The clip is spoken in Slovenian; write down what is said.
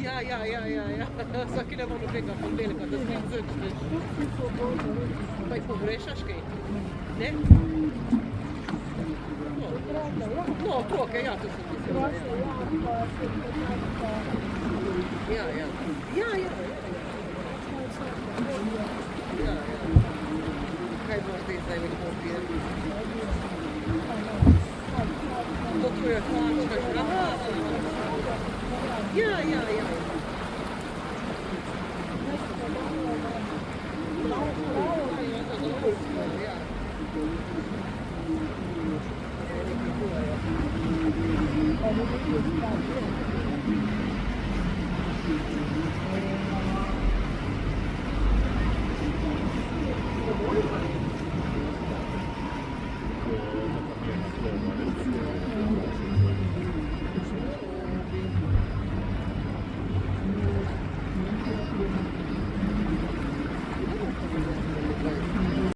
ja. Só que levando pegar a dele cada 15 anos. Vai pogreșaš kaj? Ne? No, troke, ja, to sem mislila. Ja. Kaj boš ti zdaj v kopije? To tu je hlačka. Ja.